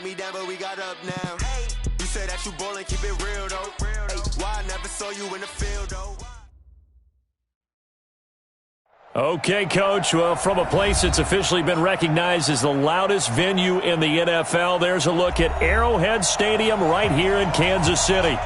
me down, but we got up now. You say that you ballin', keep it real, though. Hey, why I never saw you in the field, though? Okay, Coach. Well, from a place that's officially been recognized as the loudest venue in the NFL, there's a look at Arrowhead Stadium right here in Kansas City.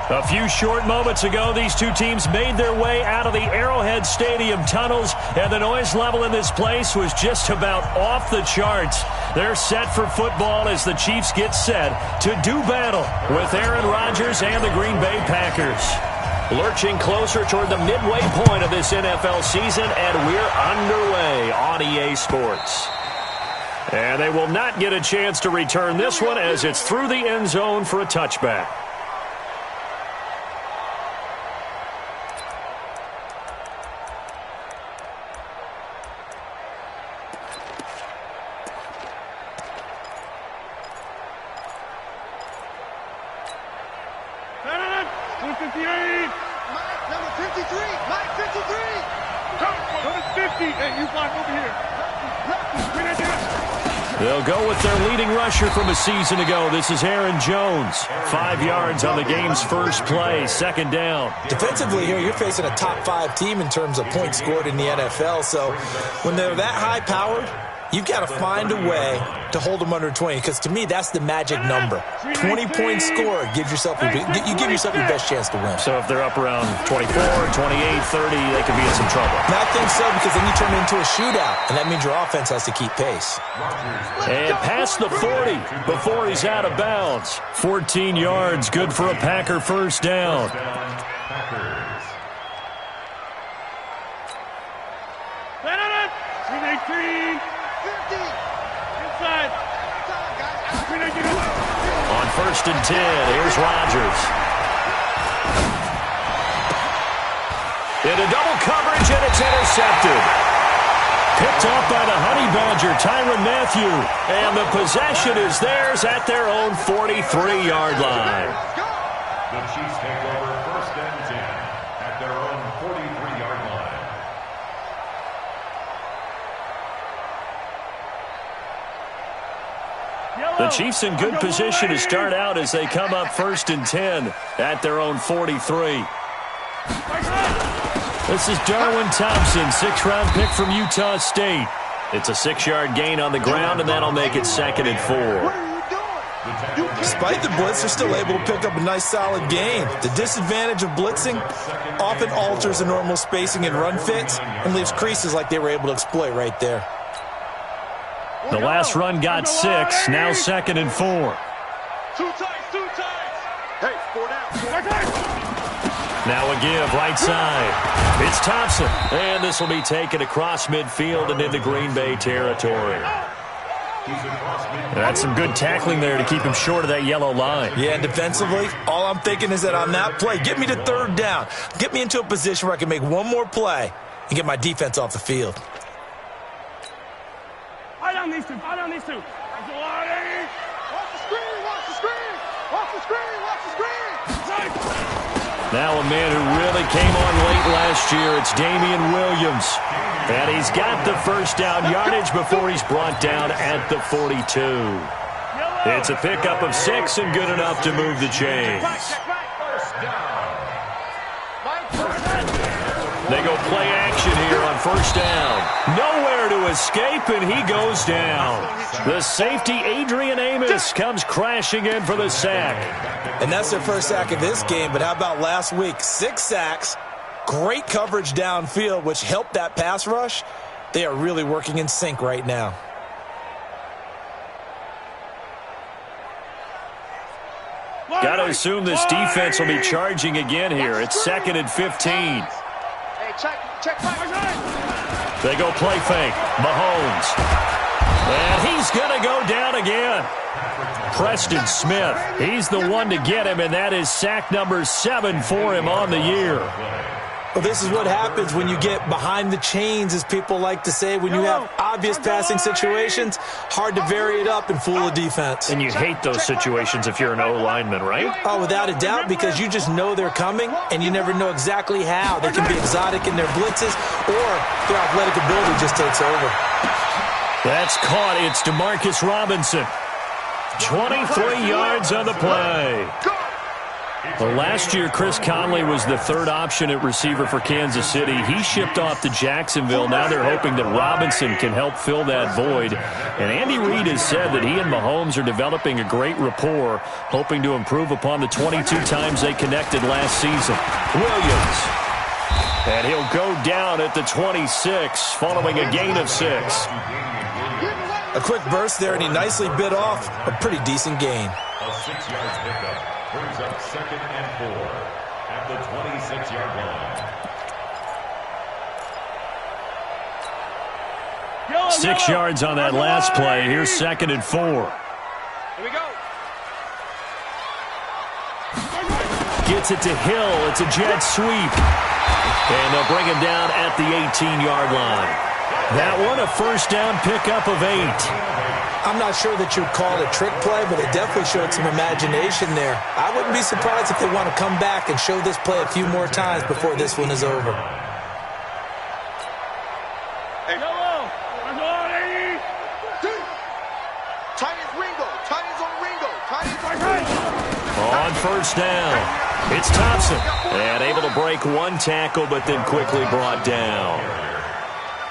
A few short moments ago, these two teams made their way out of the Arrowhead Stadium tunnels, and the noise level in this place was just about off the charts. They're set for football as the Chiefs get set to do battle with Aaron Rodgers and the Green Bay Packers. Lurching closer toward the midway point of this NFL season, and we're underway on EA Sports. And they will not get a chance to return this one as it's through the end zone for a touchback. They'll go with their leading rusher from a season ago. This is Aaron Jones. 5 yards on the game's first play, second down. Defensively here, you're facing a top-5 team in terms of points scored in the NFL. So when they're that high-powered, you've got to find a way to hold them under 20, because to me, that's the magic number. 20 points scored gives yourself you give yourself your best chance to win. So if they're up around 24, 28, 30, they could be in some trouble. And I think so, because then you turn it into a shootout, and that means your offense has to keep pace. And past the 40 before he's out of bounds. 14 yards, good for a Packer first down. On first and 10, here's Rodgers. Into double coverage, and it's intercepted. Picked off by the Honey Badger, Tyrann Mathieu. And the possession is theirs at their own 43-yard line. The Chiefs take over first and 10 at their own 43-yard line. The Chiefs in good position to start out as they come up first and 10 at their own 43. This is Darwin Thompson, 6th-round pick from Utah State. It's a 6-yard gain on the ground, and that'll make it second and 4. Despite the blitz, they're still able to pick up a nice, solid gain. The disadvantage of blitzing often alters the normal spacing and run fits and leaves creases like they were able to exploit right there. The last run got 6, now second and 4. Two tights. Hey, 4 down. Now a give, right side. It's Thompson, and this will be taken across midfield and into Green Bay territory. That's some good tackling there to keep him short of that yellow line. Yeah, and defensively, all I'm thinking is that on that play, get me to third down. Get me into a position where I can make one more play and get my defense off the field. Eye down these two. Watch the screen. Watch the screen. Now a man who really came on late last year, it's Damian Williams. And he's got the first down yardage before he's brought down at the 42. It's a pickup of 6 and good enough to move the chains. They go play action here on first down. Nowhere to escape, and he goes down. The safety, Adrian Amos, comes crashing in for the sack. And that's their first sack of this game, but how about last week? 6 sacks, great coverage downfield, which helped that pass rush. They are really working in sync right now. Got to assume this defense will be charging again here. It's second and 15. Check. They go play fake. Mahomes. And he's going to go down again. Preston Smith. He's the one to get him, and that is sack number 7 for him on the year. Well, this is what happens when you get behind the chains, as people like to say. When you have obvious passing situations, hard to vary it up and fool the defense. And you hate those situations if you're an O-lineman, right? Oh, without a doubt, because you just know they're coming, and you never know exactly how. They can be exotic in their blitzes, or their athletic ability just takes over. That's caught. It's Demarcus Robinson. 23 yards on the play. Well, last year, Chris Conley was the third option at receiver for Kansas City. He shipped off to Jacksonville. Now they're hoping that Robinson can help fill that void. And Andy Reid has said that he and Mahomes are developing a great rapport, hoping to improve upon the 22 times they connected last season. Williams. And he'll go down at the 26, following a gain of 6. A quick burst there, and he nicely bit off a pretty decent gain. A 6-yard pickup brings up 2nd and 4 at the 26-yard line. 6 yards on that last play. Here's 2nd and 4. Here we go. Gets it to Hill. It's a jet sweep. And they'll bring him down at the 18-yard line. That one, a first down pickup of 8. I'm not sure that you'd call it a trick play, but it definitely showed some imagination there. I wouldn't be surprised if they want to come back and show this play a few more times before this one is over. Hey, yellow. Tight is Ringo. Tight is on Ringo. Tight is On first down, it's Thompson. And able to break one tackle, but then quickly brought down.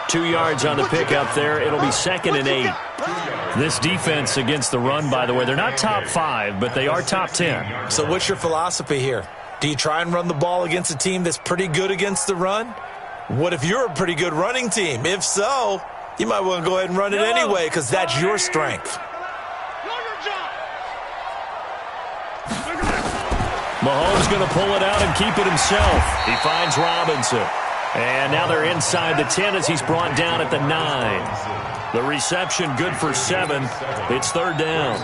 2 yards on the pickup there. It'll be 2nd and 8. This defense against the run, by the way, they're not top 5, but they are top 10. So what's your philosophy here? Do you try and run the ball against a team that's pretty good against the run? What if you're a pretty good running team? If so, you might want to go ahead and run it anyway because that's your strength. Mahomes going to pull it out and keep it himself. He finds Robinson. And now they're inside the 10 as he's brought down at the 9. The reception good for 7. It's 3rd down.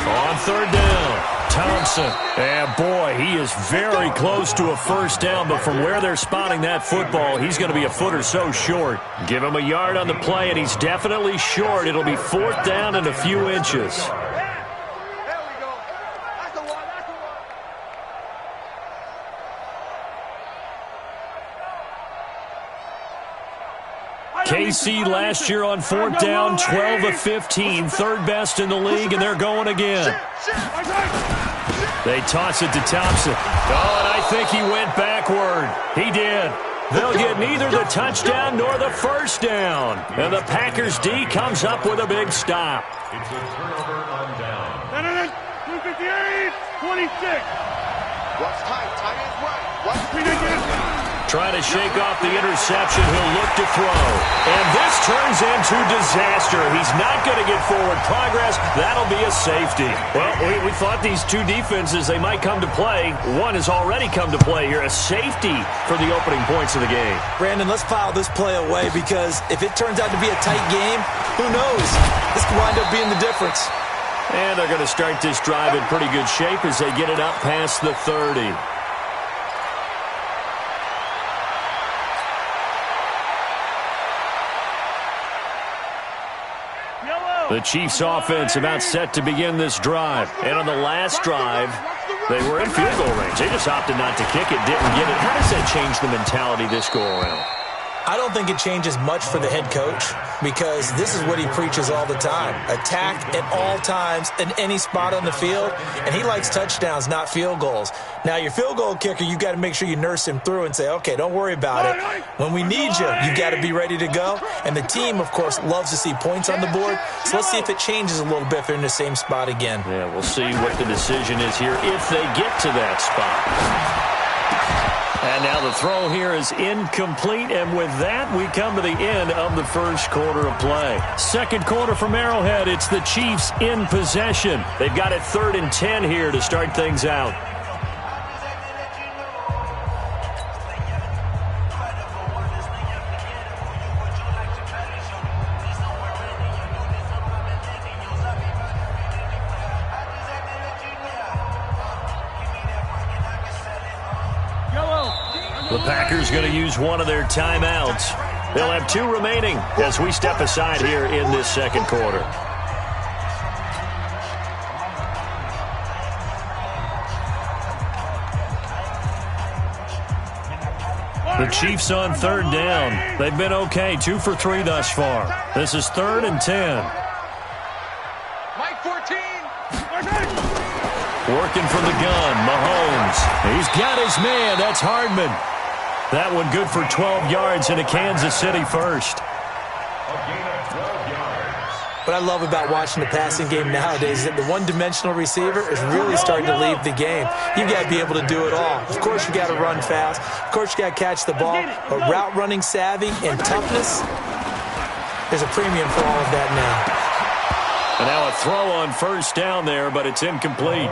On 3rd down, Thompson. And boy, he is very close to a first down, but from where they're spotting that football, he's going to be a foot or so short. Give him a yard on the play, and he's definitely short. It'll be 4th down and a few inches. KC last year on 4th down, 12 of 15, 3rd best in the league, and they're going again. They toss it to Thompson. Oh, and I think he went backward. He did. They'll get neither the touchdown nor the first down. And the Packers D comes up with a big stop. It's a turnover on down. 258, 26. Watch tight. Tight is right. Watch Trying to shake off the interception. He'll look to throw. And this turns into disaster. He's not going to get forward progress. That'll be a safety. Well, we thought these two defenses, they might come to play. One has already come to play here. A safety for the opening points of the game. Brandon, let's file this play away because if it turns out to be a tight game, who knows? This could wind up being the difference. And they're going to start this drive in pretty good shape as they get it up past the 30. The Chiefs offense about set to begin this drive. And on the last drive, they were in field goal range. They just opted not to kick it, didn't get it. How does that change the mentality this go around? I don't think it changes much for the head coach because this is what he preaches all the time. Attack at all times in any spot on the field, and he likes touchdowns, not field goals. Now, your field goal kicker, you got to make sure you nurse him through and say, okay, don't worry about it. When we need you, you got to be ready to go. And the team, of course, loves to see points on the board. So let's see if it changes a little bit if they're in the same spot again. Yeah, we'll see what the decision is here if they get to that spot. And now the throw here is incomplete, and with that, we come to the end of the first quarter of play. Second quarter from Arrowhead, it's the Chiefs in possession. They've got it 3rd and 10 here to start things out. The Packers going to use one of their timeouts. They'll have 2 remaining as we step aside here in this second quarter. The Chiefs on third down. They've been okay, 2 for 3 thus far. This is 3rd and 10. Mike 14. Working from the gun, Mahomes. He's got his man. That's Hardman. That one good for 12 yards into Kansas City first. What I love about watching the passing game nowadays is that the one-dimensional receiver is really starting to leave the game. You've got to be able to do it all. Of course, you got to run fast. Of course, you got to catch the ball. But route running savvy and toughness, there's a premium for all of that now. And now a throw on first down there, but it's incomplete.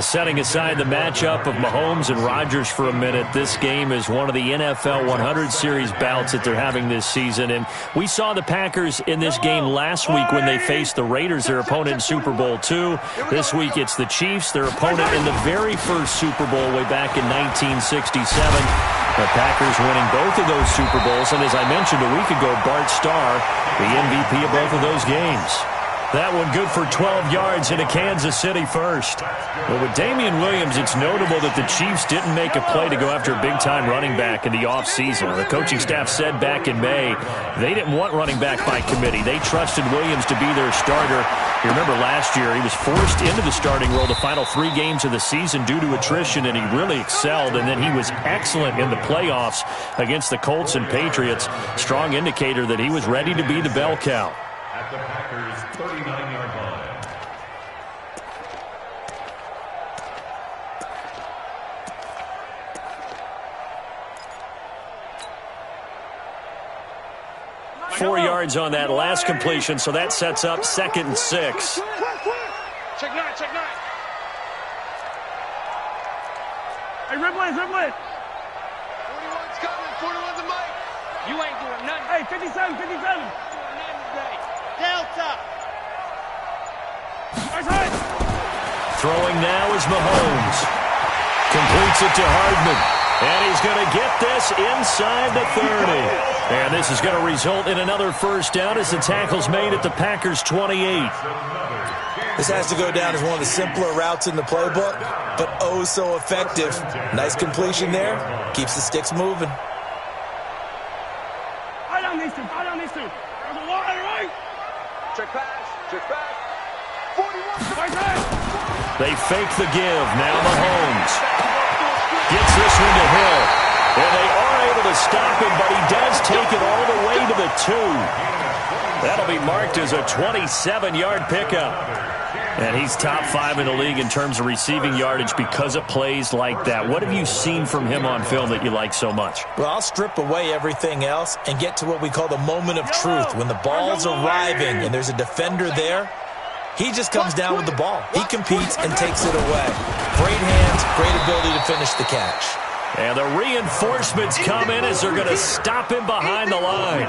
Setting aside the matchup of Mahomes and Rodgers for a minute, this game is one of the NFL 100 Series bouts that they're having this season. And we saw the Packers in this game last week when they faced the Raiders, their opponent in Super Bowl II. This week it's the Chiefs, their opponent in the very first Super Bowl way back in 1967. The Packers winning both of those Super Bowls. And as I mentioned a week ago, Bart Starr, the MVP of both of those games. That one good for 12 yards into Kansas City first. But with Damian Williams, it's notable that the Chiefs didn't make a play to go after a big-time running back in the offseason. The coaching staff said back in May they didn't want running back by committee. They trusted Williams to be their starter. You remember last year he was forced into the starting role the final 3 games of the season due to attrition, and he really excelled. And then he was excellent in the playoffs against the Colts and Patriots. Strong indicator that he was ready to be the bell cow. At the Packers' 39-yard line. Four yards on that last completion, so that sets up 2nd and 6. Check 9, check 9. Hey, red blade, red blade. 41's coming, 41's a mic. You ain't doing nothing. Hey, 57, 57. Delta. Throwing now is Mahomes. Completes it to Hardman. And he's going to get this inside the 30. And this is going to result in another first down as the tackle's made at the Packers' 28. This has to go down as one of the simpler routes in the playbook, but oh so effective. Nice completion there. Keeps the sticks moving. I don't need to. I don't need to. There's a wide right. Check pass, check back. 41's Right side. They fake the give. Now Mahomes gets this one to Hill. And they are able to stop him, but he does take it all the way to the 2. That'll be marked as a 27-yard pickup. And he's top 5 in the league in terms of receiving yardage because of plays like that. What have you seen from him on film that you like so much? Well, I'll strip away everything else and get to what we call the moment of truth. When the ball's arriving and there's a defender there, he just comes down with the ball. He competes and takes it away. Great hands, great ability to finish the catch. And the reinforcements come in as they're going to stop him behind the line.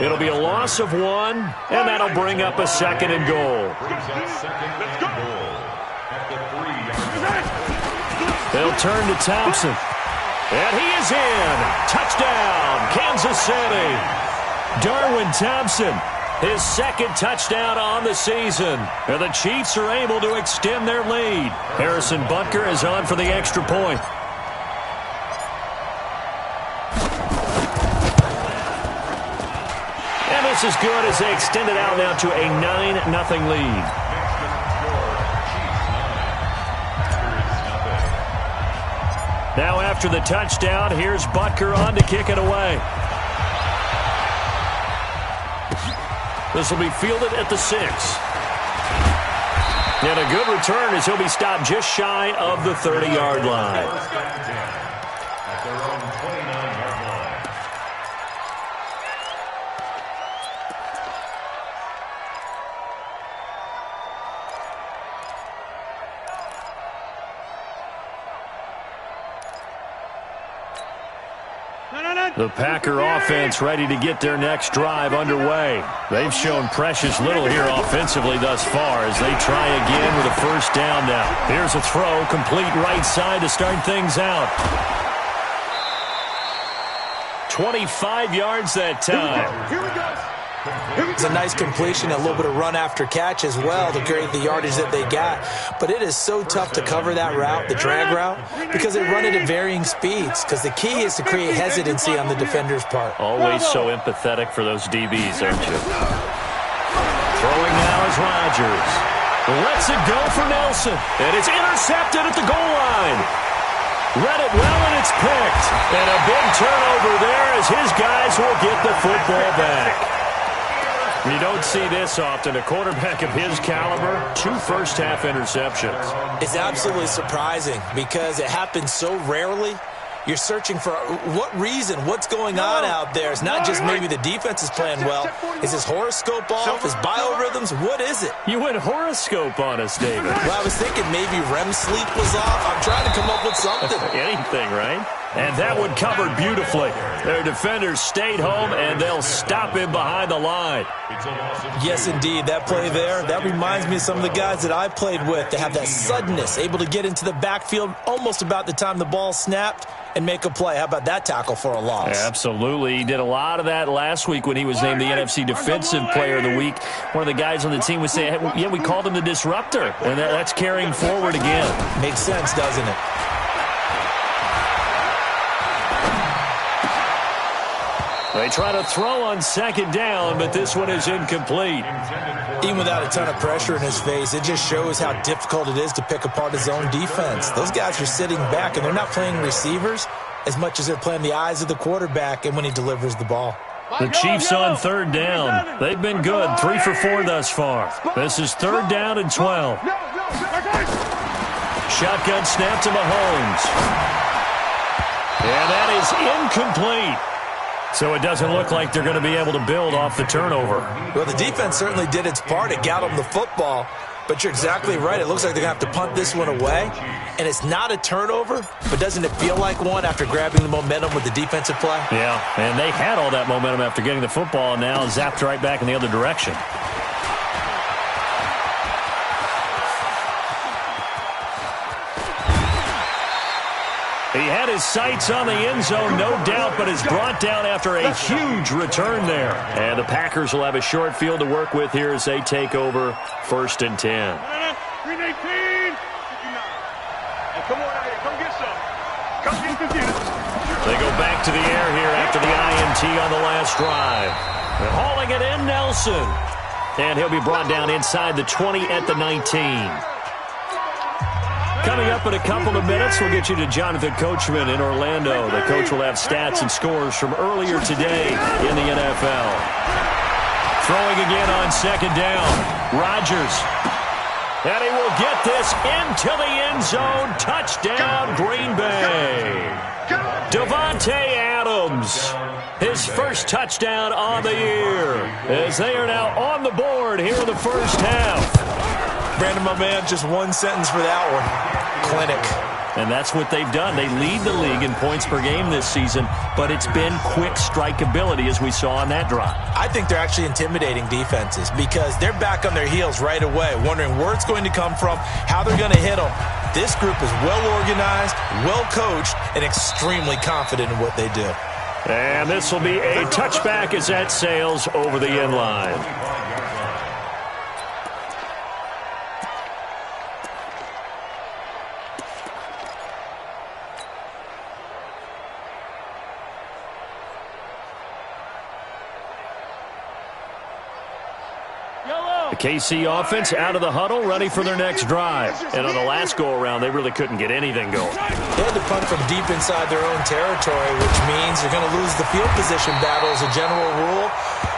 It'll be a loss of 1, and that'll bring up a 2nd and goal. They'll turn to Thompson. And he is in. Touchdown, Kansas City. Darwin Thompson, his 2nd touchdown on the season. And the Chiefs are able to extend their lead. Harrison Butker is on for the extra point. And this is good as they extend it out now to a 9-0 lead. Now after the touchdown, here's Butker on to kick it away. This will be fielded at the 6. And a good return as he'll be stopped just shy of the 30-yard line. At their own 29-yard line. The Packer offense ready to get their next drive underway. They've shown precious little here offensively thus far as they try again with a first down now. Here's a throw, complete right side to start things out. 25 yards that time. Here we go. It's a nice completion, a little bit of run after catch as well to create the yardage that they got. But it is so tough to cover that route, the drag route, because they run it at varying speeds. Because the key is to create hesitancy on the defender's part. Always so empathetic for those DBs, aren't you? Throwing now is Rodgers. Lets it go for Nelson. And it's intercepted at the goal line. Read it well, and it's picked. And a big turnover there as his guys will get the football back. You don't see this often. A quarterback of his caliber, 2 first-half interceptions. It's absolutely surprising because it happens so rarely. You're searching for what reason, what's going on out there. It's not just maybe the defense is playing well. Is his horoscope off? His biorhythms? What is it? You went horoscope on us, David. Well, I was thinking maybe REM sleep was off. I'm trying to come up with something. Anything, right? And that one covered beautifully. Their defenders stayed home, and they'll stop him behind the line. Yes, indeed. That play there, that reminds me of some of the guys that I played with. They have that suddenness, able to get into the backfield almost about the time the ball snapped and make a play. How about that tackle for a loss? Absolutely. He did a lot of that last week when he was named the NFC Defensive Player of the Week. One of the guys on the team was saying, hey, yeah, we called him the disruptor, and that's carrying forward again. Makes sense, doesn't it? They try to throw on second down, but this one is incomplete. Even without a ton of pressure in his face, it just shows how difficult it is to pick apart his own defense. Those guys are sitting back, and they're not playing receivers as much as they're playing the eyes of the quarterback and when he delivers the ball. The Chiefs on third down. They've been good, 3 for 4 thus far. This is third down and 12. Shotgun snap to Mahomes. And that is incomplete. So it doesn't look like they're going to be able to build off the turnover. Well, the defense certainly did its part. It got them the football. But you're exactly right. It looks like they're going to have to punt this one away. And it's not a turnover, but doesn't it feel like one after grabbing the momentum with the defensive play? Yeah, and they had all that momentum after getting the football, and now zapped right back in the other direction. He had his sights on the end zone, no doubt, but is brought down after a huge return there. And the Packers will have a short field to work with here as they take over 1st and 10. Come on out here. Come get some. Come get confused. They go back to the air here after the INT on the last drive. They're hauling it in, Nelson. And he'll be brought down inside the 20 at the 19. Coming up in a couple of minutes, we'll get you to Jonathan Coachman in Orlando. The coach will have stats and scores from earlier today in the NFL. Throwing again on second down. Rodgers. And he will get this into the end zone. Touchdown, Green Bay. Davante Adams. His first touchdown on the year. As they are now on the board here in the first half. Brandon, my man, just one sentence for that one. Clinic. And that's what they've done. They lead the league in points per game this season, but it's been quick strikeability as we saw on that drive. I think they're actually intimidating defenses because they're back on their heels right away, wondering where it's going to come from, how they're going to hit them. This group is well organized, well coached, and extremely confident in what they do. And this will be a touchback as that sails over the end line. The KC offense out of the huddle, ready for their next drive. And on the last go-around, they really couldn't get anything going. They had to punt from deep inside their own territory, which means they're going to lose the field position battle as a general rule.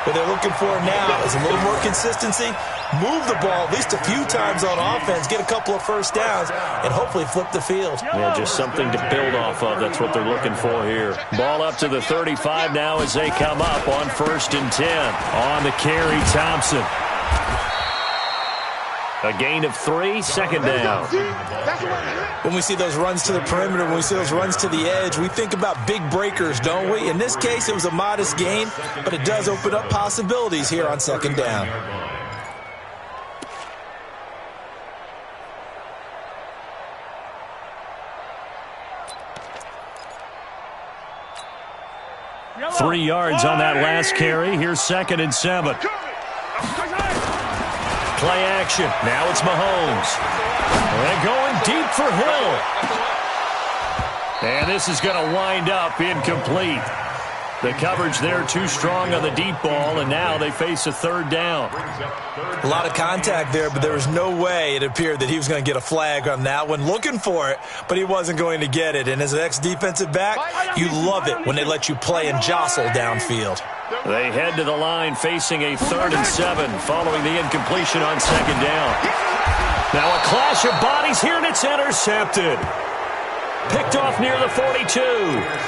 What they're looking for now is a little more consistency, move the ball at least a few times on offense, get a couple of first downs, and hopefully flip the field. Yeah, just something to build off of. That's what they're looking for here. Ball up to the 35 now as they come up on 1st and 10. On the carry, Thompson. A gain of 3, second down. When we see those runs to the perimeter, when we see those runs to the edge, we think about big breakers, don't we? In this case, it was a modest gain, but it does open up possibilities here on second down. 3 yards on that last carry. Here's 2nd and 7. Play action. Now it's Mahomes. And going deep for Hill. And this is going to wind up incomplete. The coverage there too strong on the deep ball, and now they face a 3rd down. A lot of contact there, but there was no way it appeared that he was going to get a flag on that one. Looking for it, but he wasn't going to get it. And as an ex-defensive back, you love it when they let you play and jostle downfield. They head to the line facing a 3rd and 7 following the incompletion on 2nd down. Now a clash of bodies here, and it's intercepted. Picked off near the 42.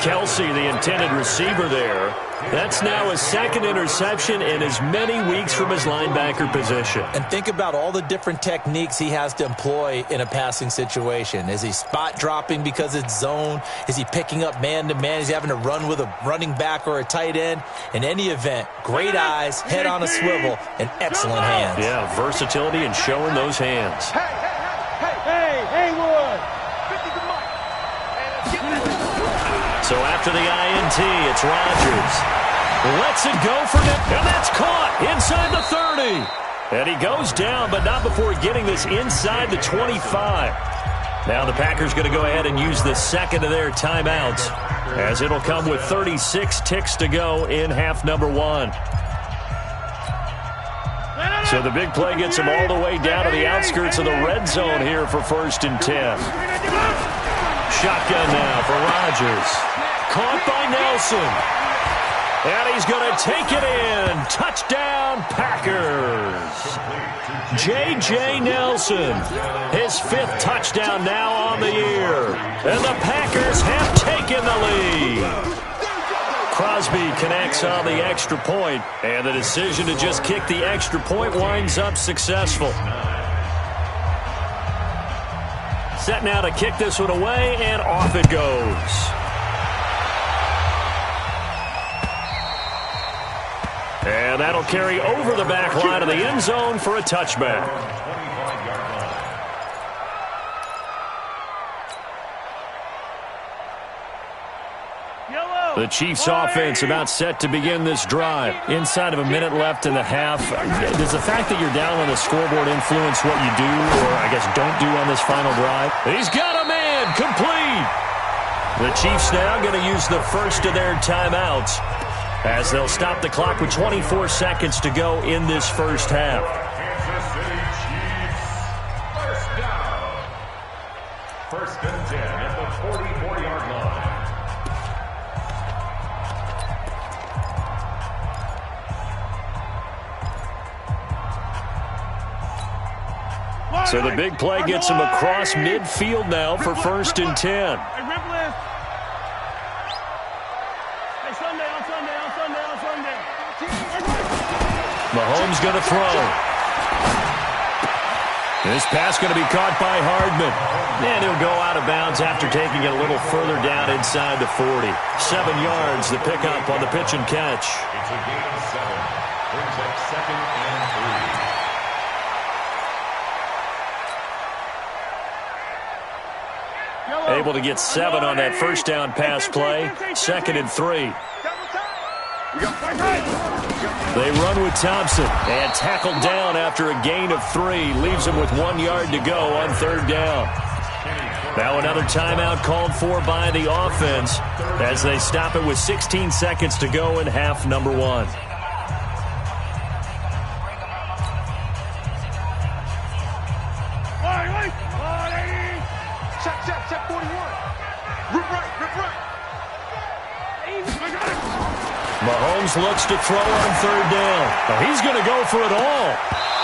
Kelsey, the intended receiver there. That's now his 2nd interception in as many weeks from his linebacker position. And think about all the different techniques he has to employ in a passing situation. Is he spot dropping because it's zone? Is he picking up man-to-man? Is he having to run with a running back or a tight end? In any event, great eyes, head on a swivel, and excellent hands. Yeah, versatility and showing those hands. Hey, Haywood! So after the INT, it's Rodgers. Lets it go for Nick, and that's caught inside the 30. And he goes down, but not before getting this inside the 25. Now the Packers going to go ahead and use the 2nd of their timeouts, as it'll come with 36 ticks to go in half number 1. So the big play gets him all the way down to the outskirts of the red zone here for 1st and 10. Shotgun now for Rodgers. Caught by Nelson. And he's going to take it in. Touchdown, Packers. J.J. Nelson, his 5th touchdown now on the year. And the Packers have taken the lead. Crosby connects on the extra point, and the decision to just kick the extra point winds up successful. Set now to kick this one away, and off it goes. And that'll carry over the back line of the end zone for a touchback. The Chiefs offense about set to begin this drive. Inside of a minute left in the half. Does the fact that you're down on the scoreboard influence what you do, or I guess don't do on this final drive? He's got a man, complete. The Chiefs now going to use the first of their timeouts, as they'll stop the clock with 24 seconds to go in this first half. Kansas City Chiefs, first down. 1st and 10 at the 44-yard line. So the big play gets him across midfield now for 1st and 10. Mahomes going to throw. This pass going to be caught by Hardman. And he'll go out of bounds after taking it a little further down inside the 40. 7 yards, the pickup on the pitch and catch. It's a gain of 7. Brings up 2nd and 3. Able to get 7 on that first down pass play. 2nd and 3. They run with Thompson and tackled down after a gain of 3. Leaves him with 1 yard to go on 3rd down. Now another timeout called for by the offense as they stop it with 16 seconds to go in half number 1. Check 41. Rip right. Mahomes looks to throw on 3rd down. Oh, he's going to go for it all.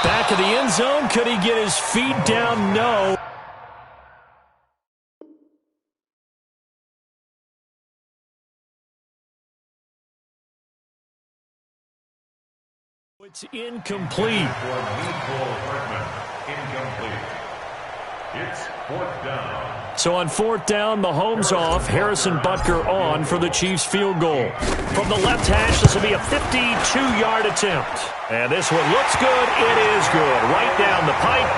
Back of the end zone. Could he get his feet down? No. It's incomplete. Incomplete. It's 4th down. So on 4th down, Mahomes off, Harrison Butker on for the Chiefs field goal. From the left hash, this will be a 52-yard attempt. And this one looks good. It is good. Right down the pipe.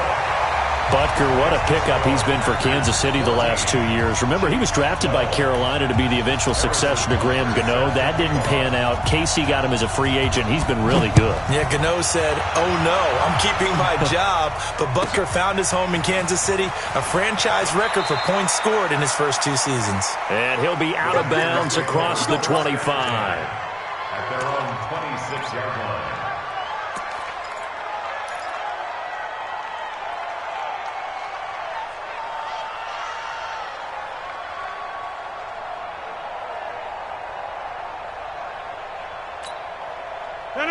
Butker, what a pickup he's been for Kansas City the last 2 years. Remember, he was drafted by Carolina to be the eventual successor to Graham Gano. That didn't pan out. KC got him as a free agent. He's been really good. Yeah, Gano said, oh no, I'm keeping my job. But Butker found his home in Kansas City, a franchise record for points scored in his first 2 seasons. And he'll be out of bounds across the 25. At their own 26-yard line.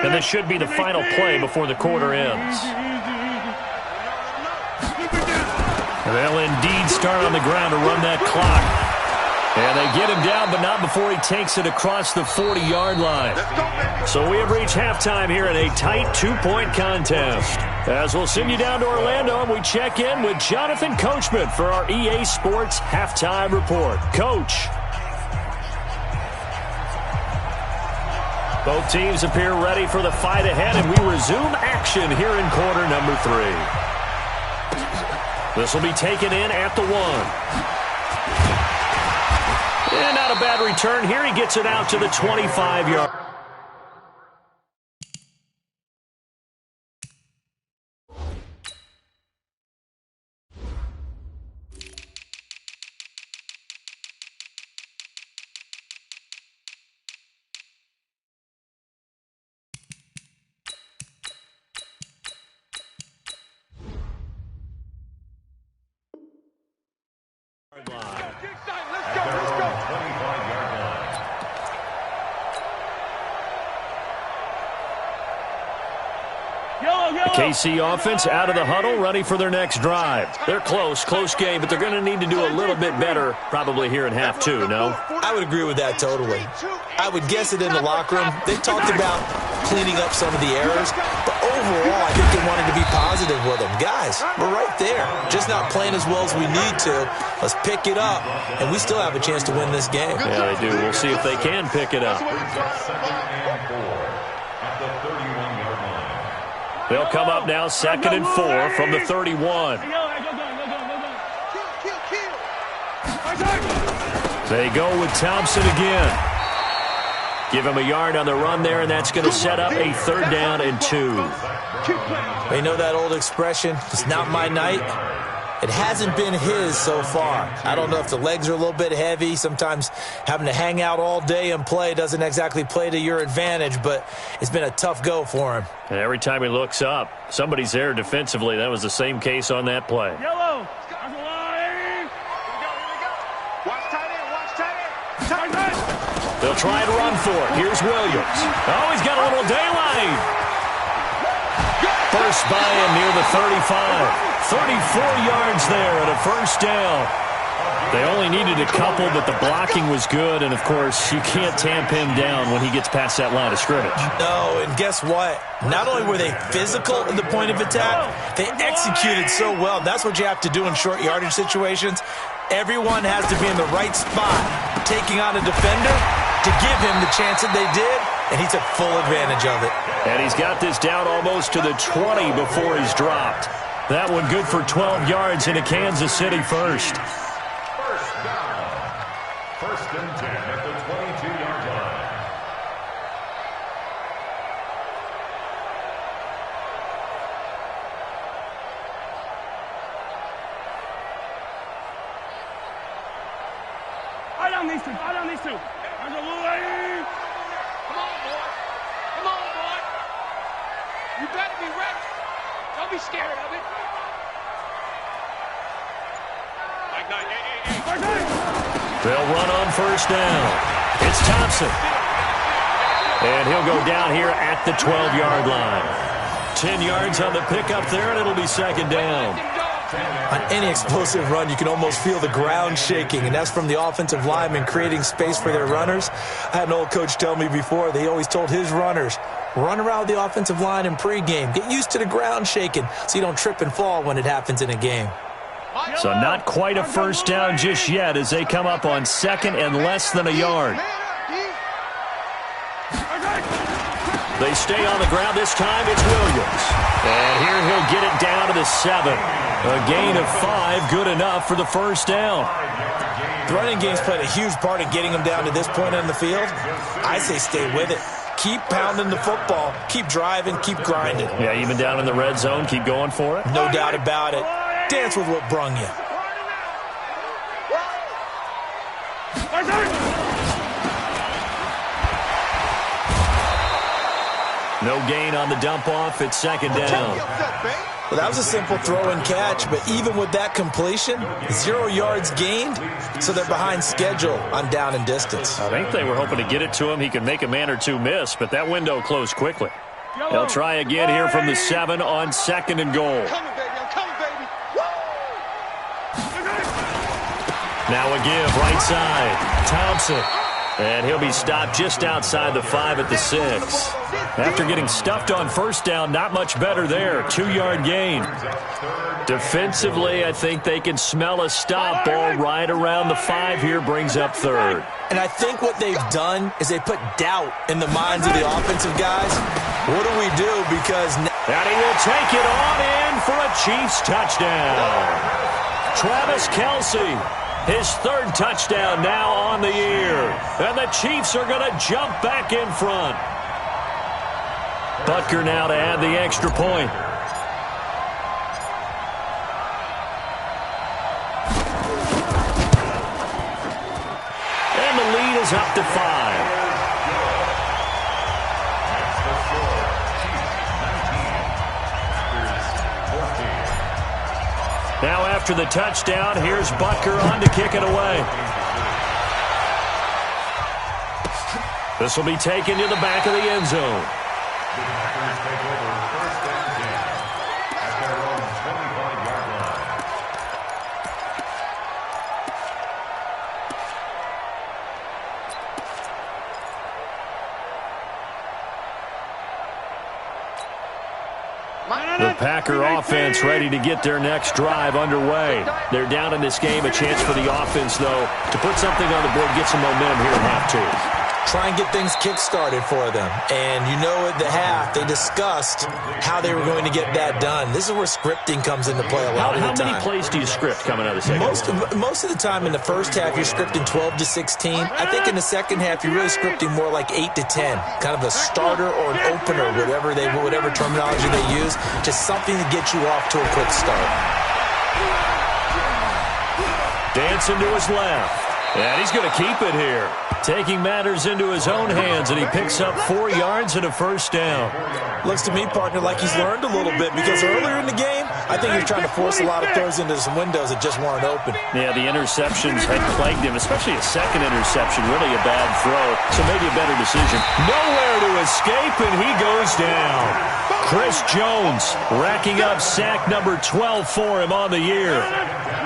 And this should be the final play before the quarter ends. They'll indeed start on the ground to run that clock. And they get him down, but not before he takes it across the 40-yard line. So we have reached halftime here in a tight 2-point contest. As we'll send you down to Orlando, and we check in with Jonathan Coachman for our EA Sports Halftime Report. Coach. Both teams appear ready for the fight ahead, and we resume action here in quarter number 3. This will be taken in at the 1. And not a bad return here. He gets it out to the 25-yard. KC offense out of the huddle, ready for their next drive. They're close game, but they're going to need to do a little bit better probably here in half 2, no? I would agree with that totally. I would guess it in the locker room. They talked about cleaning up some of the errors, but overall, I think they wanted to be positive with them. Guys, we're right there. Just not playing as well as we need to. Let's pick it up, and we still have a chance to win this game. Yeah, they do. We'll see if they can pick it up. They'll come up now 2nd and 4 from the 31. They go with Thompson again. Give him a yard on the run there, and that's going to set up a 3rd down and 2. You know that old expression, it's not my night? It hasn't been his so far. I don't know if the legs are a little bit heavy. Sometimes having to hang out all day and play doesn't exactly play to your advantage, but it's been a tough go for him. And every time he looks up, somebody's there defensively. That was the same case on that play. Yellow. They'll try and run for it. Here's Williams. Oh, he's got a little daylight. First by him near the 35. 34 yards there and a 1st down. They only needed a couple, but the blocking was good. And, of course, you can't tamp him down when he gets past that line of scrimmage. No, and guess what? Not only were they physical at the point of attack, they executed so well. That's what you have to do in short yardage situations. Everyone has to be in the right spot, taking on a defender to give him the chance that they did, and he took full advantage of it. And he's got this down almost to the 20 before he's dropped. That one good for 12 yards into Kansas City first. First down. 1st and 10 at the 22-yard line. I don't need to. Come on, boy. You better be ready. Don't be scared of it. They'll run on 1st down. It's Thompson. And he'll go down here at the 12-yard line. 10 yards on the pickup there, and it'll be 2nd down. On any explosive run, you can almost feel the ground shaking, and that's from the offensive linemen creating space for their runners. I had an old coach tell me before, they always told his runners, run around the offensive line in pregame. Get used to the ground shaking so you don't trip and fall when it happens in a game. So not quite a 1st down just yet as they come up on 2nd and less than a yard. They stay on the ground. This time it's Williams. And here he'll get it down to the 7. A gain of 5, good enough for the first down. The running game's played a huge part in getting them down to this point on the field. I say stay with it. Keep pounding the football. Keep driving. Keep grinding. Yeah, even down in the red zone, keep going for it. No doubt about it. Dance with what brung you. No gain on the dump-off. It's second down. Well, that was a simple throw and catch, but even with that completion, 0 yards gained, so they're behind schedule on down and distance. I think they were hoping to get it to him. He could make a man or two miss, but that window closed quickly. They'll try again here from the 7 on second and goal. Now a give, right side. Thompson. And he'll be stopped just outside the 5 at the 6. After getting stuffed on first down, not much better there. 2-yard gain. Defensively, I think they can smell a stop. Ball right around the 5 here, brings up third. And I think what they've done is they put doubt in the minds of the offensive guys. What do we do? Because and he will take it on in for a Chiefs touchdown. Travis Kelce. His third touchdown now on the year. And the Chiefs are going to jump back in front. Butker now to add the extra point. And the lead is up to 5. Now after the touchdown, here's Butker on to kick it away. This will be taken to the back of the end zone. The Packers take over first and 10 at their own 25-yard line. The Packer offense ready to get their next drive underway. They're down in this game. A chance for the offense, though, to put something on the board, get some momentum here at half two. Try and get things kick-started for them. And you know at the half, they discussed how they were going to get that done. This is where scripting comes into play a lot of the time. How many plays do you script coming out of the second? Most of the time in the first half, you're scripting 12 to 16. I think in the second half, you're really scripting more like 8 to 10. Kind of a starter or an opener, whatever terminology they use. Just something to get you off to a quick start. Dancing to his left. And he's going to keep it here. Taking matters into his own hands, and he picks up 4 yards and a first down. Looks to me, partner, like he's learned a little bit, because earlier in the game, I think he was trying to force a lot of throws into some windows that just weren't open. Yeah, the interceptions had plagued him, especially a second interception, really a bad throw, so maybe a better decision. Nowhere to escape, and he goes down. Chris Jones racking up sack number 12 for him on the year.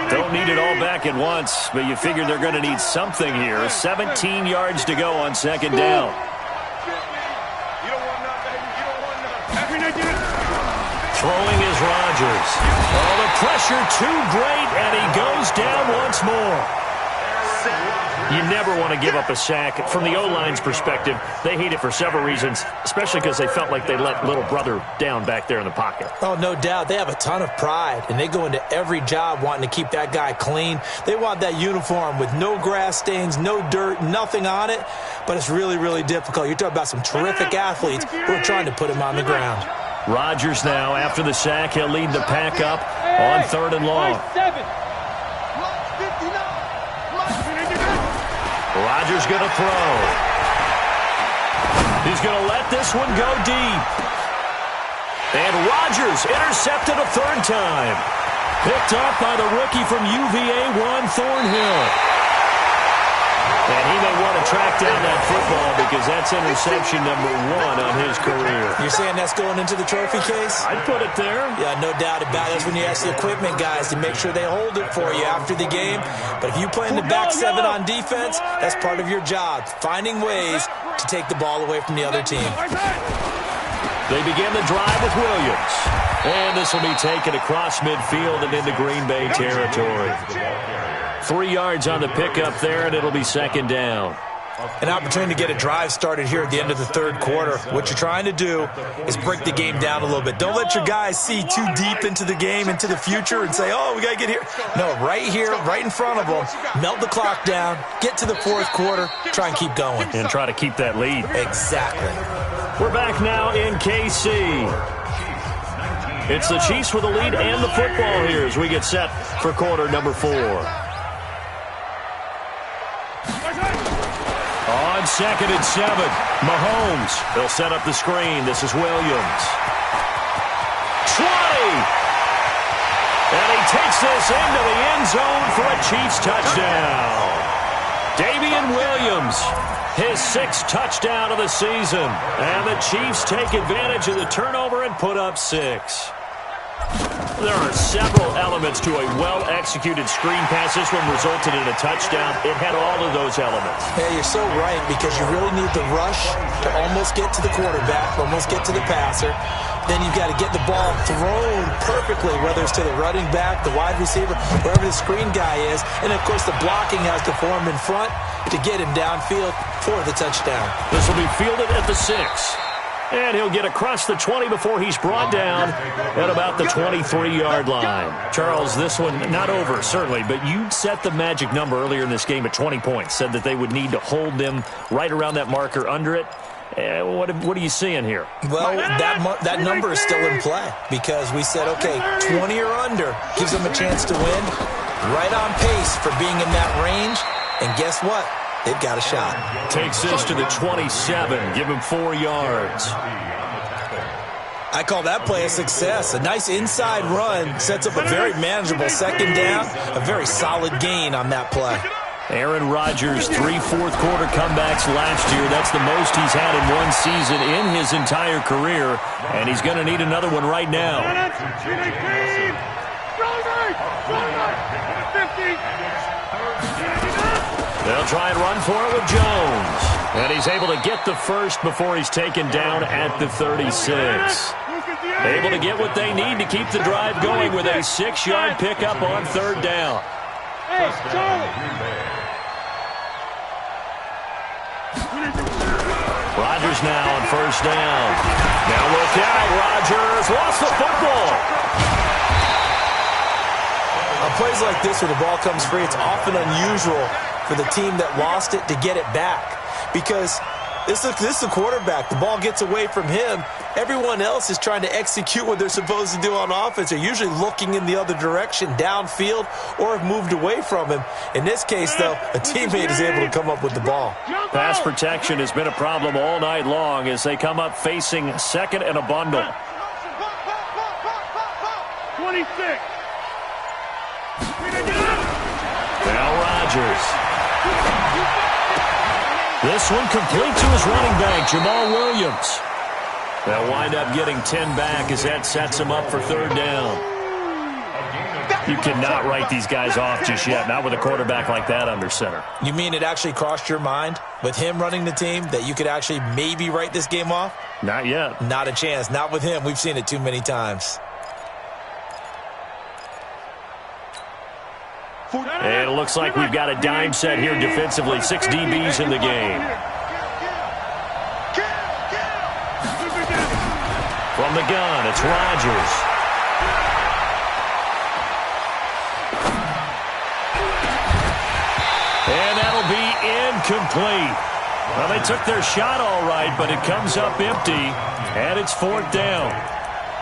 Don't need it all back at once, but you figure they're going to need something here. 17 yards to go on second down. Throwing is Rodgers. Oh, the pressure too great, and he goes down once more. You never want to give up a sack. From the O-line's perspective, they hate it for several reasons, especially because they felt like they let little brother down back there in the pocket. Oh, no doubt. They have a ton of pride, and they go into every job wanting to keep that guy clean. They want that uniform with no grass stains, no dirt, nothing on it, but it's really, really difficult. You're talking about some terrific athletes who are trying to put him on the ground. Rodgers now, after the sack, he'll lead the pack up on third and long. Rodgers going to throw. He's going to let this one go deep. And Rodgers intercepted a third time. Picked up by the rookie from UVA, Juan Thornhill. And he may want to track down that football because that's interception number 1 on his career. You're saying that's going into the trophy case? I'd put it there. Yeah, no doubt about it. That's when you ask the equipment guys to make sure they hold it for you after the game. But if you play in the back 7 on defense, that's part of your job, finding ways to take the ball away from the other team. They begin the drive with Williams. And this will be taken across midfield and into Green Bay territory. 3 yards on the pickup there, and it'll be second down. An opportunity to get a drive started here at the end of the third quarter. What you're trying to do is break the game down a little bit. Don't let your guys see too deep into the game, into the future, and say, oh, we got to get here. No, right here, right in front of them, melt the clock down, get to the fourth quarter, try and keep going. And try to keep that lead. Exactly. We're back now in KC. It's the Chiefs with the lead and the football here as we get set for quarter number 4. On 2nd and 7, Mahomes. They'll set up the screen. This is Williams. 20! And he takes this into the end zone for a Chiefs touchdown. Damian Williams, his 6th touchdown of the season. And the Chiefs take advantage of the turnover and put up 6. There are several elements to a well-executed screen pass. This one resulted in a touchdown. It had all of those elements. Yeah, you're so right, because you really need the rush to almost get to the quarterback, almost get to the passer. Then you've got to get the ball thrown perfectly, whether it's to the running back, the wide receiver, wherever the screen guy is. And, of course, the blocking has to form in front to get him downfield for the touchdown. This will be fielded at the 6. And he'll get across the 20 before he's brought down at about the 23-yard line. Charles, this one not over, certainly, but you set the magic number earlier in this game at 20 points. Said that they would need to hold them right around that marker under it. What are you seeing here? Well, that number is still in play because we said, okay, 20 or under gives them a chance to win. Right on pace for being in that range. And guess what? They've got a shot. Takes this to the 27. Give him 4 yards. I call that play a success. A nice inside run sets up a very manageable second down. A very solid gain on that play. Aaron Rodgers, 3 fourth-quarter comebacks last year. That's the most he's had in one season in his entire career. And he's going to need another one right now. They'll try and run for it with Jones. And he's able to get the first before he's taken down at the 36. Able to get what they need to keep the drive going with a 6-yard pickup on 3rd down. Rodgers now on 1st down. Now look out, Rodgers lost the football. On plays like this where the ball comes free, it's often unusual for the team that lost it to get it back. Because this is the quarterback. The ball gets away from him. Everyone else is trying to execute what they're supposed to do on offense. They're usually looking in the other direction, downfield, or have moved away from him. In this case, though, a teammate is able to come up with the ball. Pass protection has been a problem all night long as they come up facing 2nd and a bundle. 26. Now Rodgers. This one complete to his running back, Jamal Williams. They'll wind up getting 10 back as that sets him up for 3rd down. You cannot write these guys off just yet, not with a quarterback like that under center. You mean it actually crossed your mind with him running the team that you could actually maybe write this game off? Not yet. Not a chance. Not with him. We've seen it too many times. And it looks like we've got a dime set here defensively. 6 DBs in the game. From the gun, it's Rodgers. And that'll be incomplete. Well, they took their shot all right, but it comes up empty, and it's 4th down.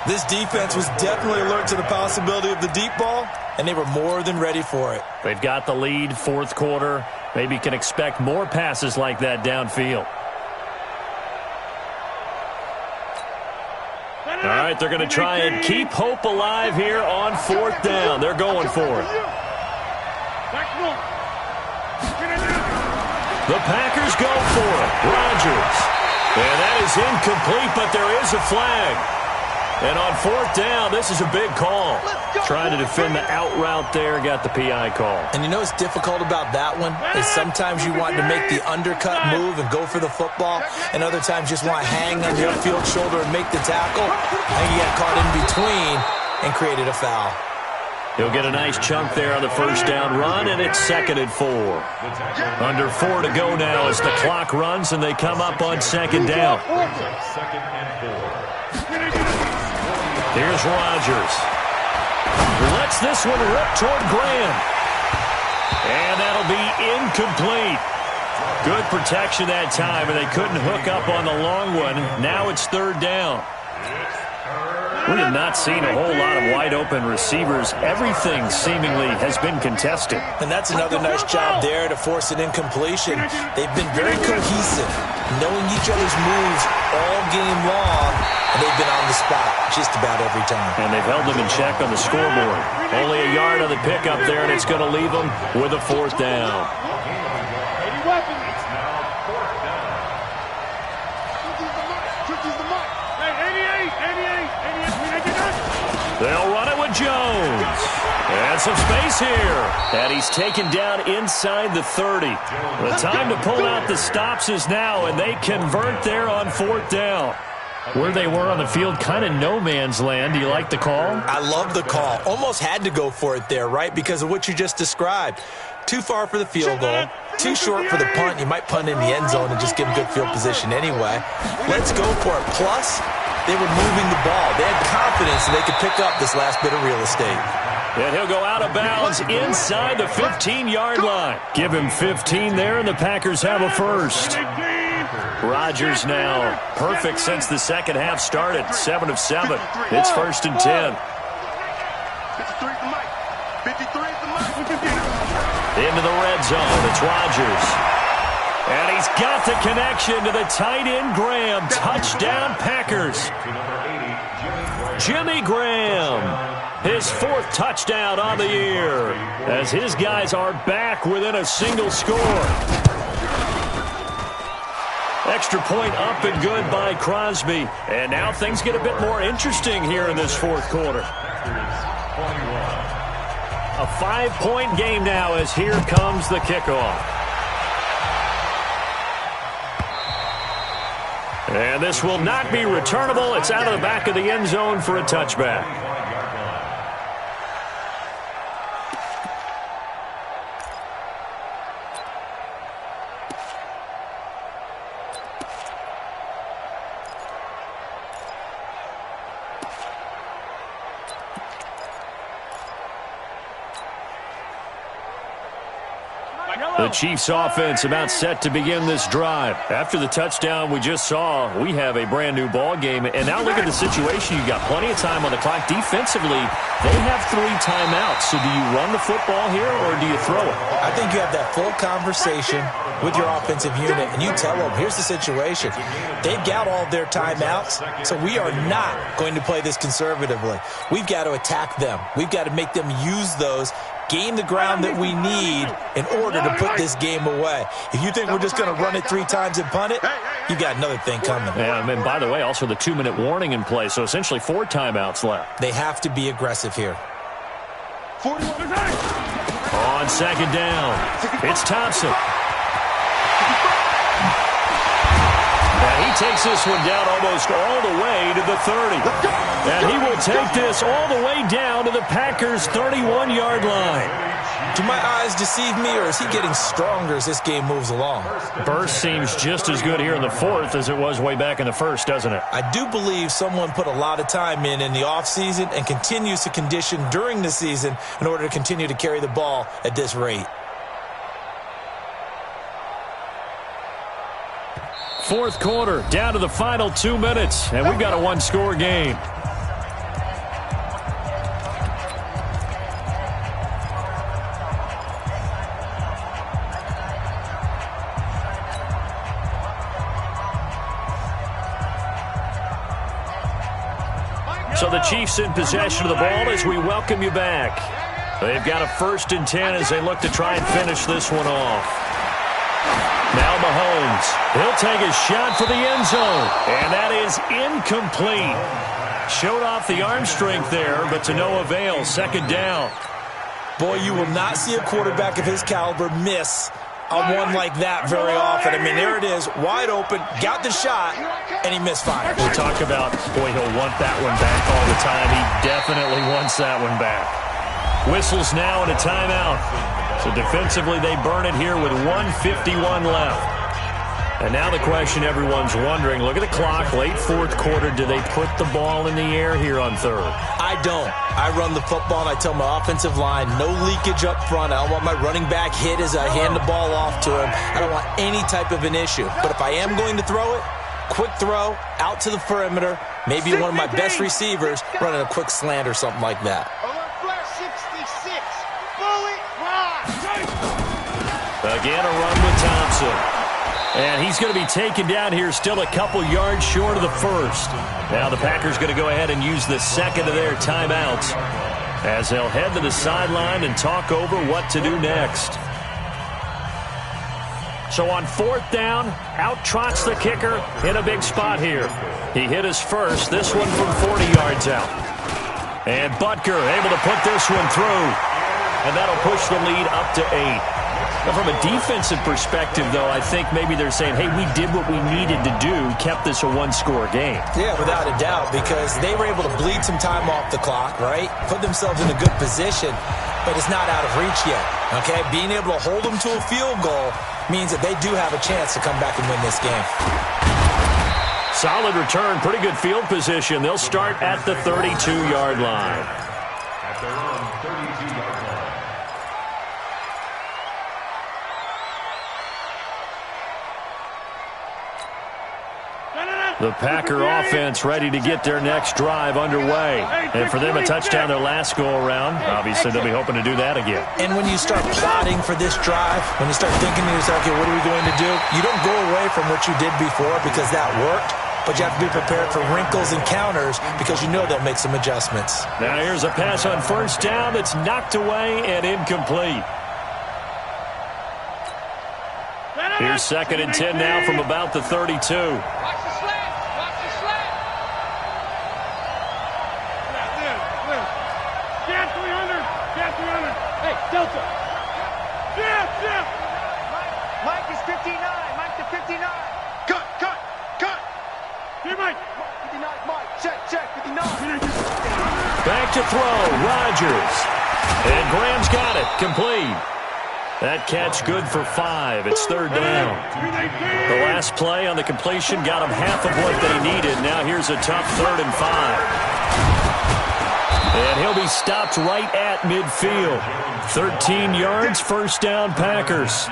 This defense was definitely alert to the possibility of the deep ball, and they were more than ready for it. They've got the lead, 4th quarter. Maybe can expect more passes like that downfield. All right, they're going to try and keep hope alive here on 4th down. They're going for it. The Packers go for it. Rodgers. And that is incomplete, but there is a flag. And on 4th down, this is a big call. Trying to defend the out route there, got the PI call. And you know what's difficult about that one is sometimes you want to make the undercut move and go for the football, and other times just want to hang on the upfield shoulder and make the tackle. And you got caught in between and created a foul. He'll get a nice chunk there on the first down run, and it's 2nd and 4. Under 4 to go now as the clock runs, and they come up on 2nd down. Here's Rodgers. Lets this one rip toward Graham. And that'll be incomplete. Good protection that time, and they couldn't hook up on the long one. Now it's 3rd down. We have not seen a whole lot of wide-open receivers. Everything seemingly has been contested. And that's another nice job there to force an incompletion. They've been very cohesive, knowing each other's moves all game long, and they've been on the spot just about every time. And they've held them in check on the scoreboard. Only a yard on the pickup there, and it's going to leave them with a 4th down. They'll run it with Jones. And some space here. And he's taken down inside the 30. The time to pull out the stops is now, and they convert there on 4th down. Where they were on the field, kind of no man's land. Do you like the call? I love the call. Almost had to go for it there, right, because of what you just described. Too far for the field goal, too short for the punt. You might punt in the end zone and just give them good field position anyway. Let's go for it. Plus, they were moving the ball. They had confidence that they could pick up this last bit of real estate. And he'll go out of bounds inside the 15-yard line. Give him 15 there, and the Packers have a first. Rodgers now perfect since the second half started. 7 of 7. It's 1st and 10. 53 is the mic. 53 is the mic. Into the red zone. It's Rodgers. And he's got the connection to the tight end, Graham. Touchdown, Packers. Jimmy Graham, his 4th touchdown on the year, as his guys are back within a single score. Extra point up and good by Crosby. And now things get a bit more interesting here in this 4th quarter. A 5-point game now as here comes the kickoff. And this will not be returnable. It's out of the back of the end zone for a touchback. The Chiefs offense about set to begin this drive. After the touchdown we just saw, we have a brand new ball game. And now look at the situation. You've got plenty of time on the clock. Defensively, they have 3 timeouts. So do you run the football here or do you throw it? I think you have that full conversation with your offensive unit, and you tell them, here's the situation. They've got all their timeouts, so we are not going to play this conservatively. We've got to attack them. We've got to make them use those, gain the ground that we need in order to put this game away. If you think we're just going to run it 3 times and punt it, you got another thing coming. Yeah, and by the way, also the 2-minute warning in play, so essentially 4 timeouts left. They have to be aggressive here. On 2nd down, it's Thompson. And he takes this one down almost all the way to the 30. And he will take this all the way down to the Packers' 31-yard line. Do my eyes deceive me, or is he getting stronger as this game moves along? Burst seems just as good here in the 4th as it was way back in the 1st, doesn't it? I do believe someone put a lot of time in the offseason and continues to condition during the season in order to continue to carry the ball at this rate. 4th quarter, down to the final 2 minutes, and we've got a 1-score game. So the Chiefs in possession of the ball as we welcome you back. They've got a 1st and 10 as they look to try and finish this one off. Now Mahomes, he'll take a shot for the end zone, and that is incomplete. Showed off the arm strength there, but to no avail. 2nd down. Boy, you will not see a quarterback of his caliber miss on one like that very often. I mean, there it is, wide open, got the shot, and he misfired. We talk about, boy, he'll want that one back all the time. He definitely wants that one back. Whistles now and a timeout. So defensively, they burn it here with 1:51 left. And now the question everyone's wondering, look at the clock, late fourth quarter, do they put the ball in the air here on third? I don't. I run the football, and I tell my offensive line, no leakage up front. I don't want my running back hit as I hand the ball off to him. I don't want any type of an issue. But if I am going to throw it, quick throw, out to the perimeter, maybe one of my best receivers running a quick slant or something like that. 66. Bullet ride. Again, a run with Thompson. And he's going to be taken down here still a couple yards short of the first. Now the Packers going to go ahead and use the second of their timeouts as they'll head to the sideline and talk over what to do next. So on fourth down, out trots the kicker in a big spot here. He hit his first, this one from 40 yards out. And Butker able to put this one through. And that'll push the lead up to 8. Now, from a defensive perspective, though, I think maybe they're saying, hey, we did what we needed to do, kept this a one-score game. Yeah, without a doubt, because they were able to bleed some time off the clock, right? Put themselves in a good position, but it's not out of reach yet, okay? Being able to hold them to a field goal means that they do have a chance to come back and win this game. Solid return, pretty good field position. They'll start at the 32-yard line. At their own 32-yard line. The Packer offense ready to get their next drive underway. And for them, a touchdown their last go-around. Obviously, they'll be hoping to do that again. And when you start plotting for this drive, when you start thinking to yourself, okay, what are we going to do? You don't go away from what you did before because that worked, but you have to be prepared for wrinkles and counters because you know they'll make some adjustments. Now here's a pass on first down that's knocked away and incomplete. Here's 2nd and 10 now from about the 32. Delta. Jeff. Mike is 59. Mike to 59. Cut. Here, Mike. 59. Mike. Check. 59. Back to throw. Rodgers. And Graham's got it. Complete. That catch good for 5. It's third down. The last play on the completion got them half of what they needed. Now here's a tough 3rd and 5. And he'll be stopped right at midfield. 13 yards, first down, Packers.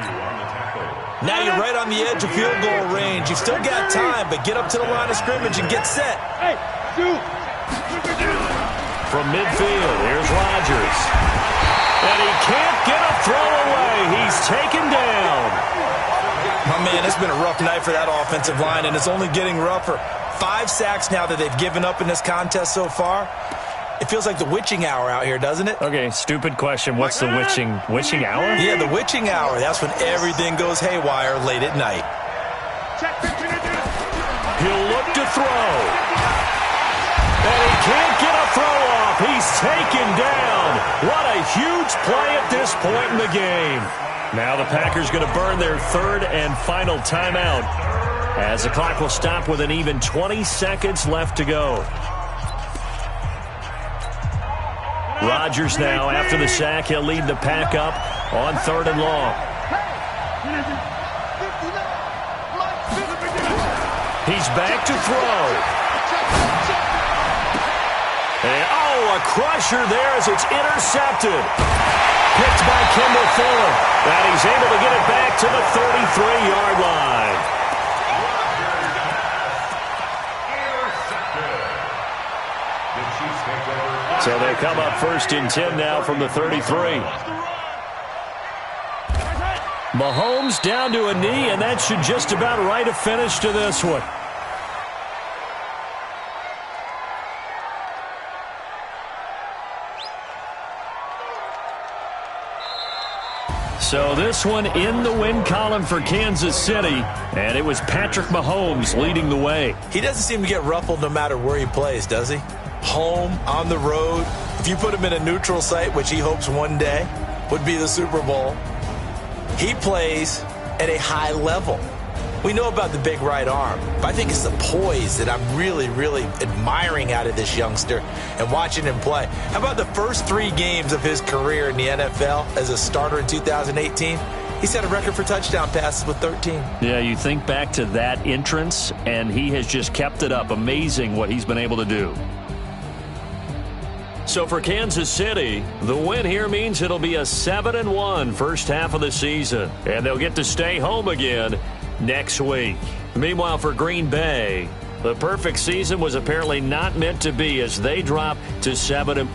Now you're right on the edge of field goal range. You've still got time, but get up to the line of scrimmage and get set. Hey, dude. From midfield, here's Rodgers. And he can't get a throw away. He's taken down. My man, it's been a rough night for that offensive line, and it's only getting rougher. 5 sacks now that they've given up in this contest so far. It feels like the witching hour out here, doesn't it? Okay, stupid question. What's the witching hour? Yeah, the witching hour. That's when everything goes haywire late at night. He'll look to throw. And he can't get a throw off. He's taken down. What a huge play at this point in the game. Now the Packers going to burn their 3rd and final timeout as the clock will stop with an even 20 seconds left to go. Rodgers now, after the sack, he'll lead the pack up on 3rd and long. He's back to throw. And, a crusher there as it's intercepted. Picked by Kendall Fuller. And he's able to get it back to the 33-yard line. So they come up 1st and 10 now from the 33. Mahomes down to a knee, and that should just about write a finish to this one. So this one in the win column for Kansas City, and it was Patrick Mahomes leading the way. He doesn't seem to get ruffled no matter where he plays, does he? Home, on the road. If you put him in a neutral site, which he hopes one day would be the Super Bowl, he plays at a high level. We know about the big right arm, but I think it's the poise that I'm really, really admiring out of this youngster and watching him play. How about the first 3 games of his career in the NFL as a starter in 2018? He set a record for touchdown passes with 13. Yeah, you think back to that entrance, and he has just kept it up. Amazing what he's been able to do. So for Kansas City, the win here means it'll be a 7-1 first half of the season, and they'll get to stay home again next week. Meanwhile, for Green Bay, the perfect season was apparently not meant to be as they drop to 7-.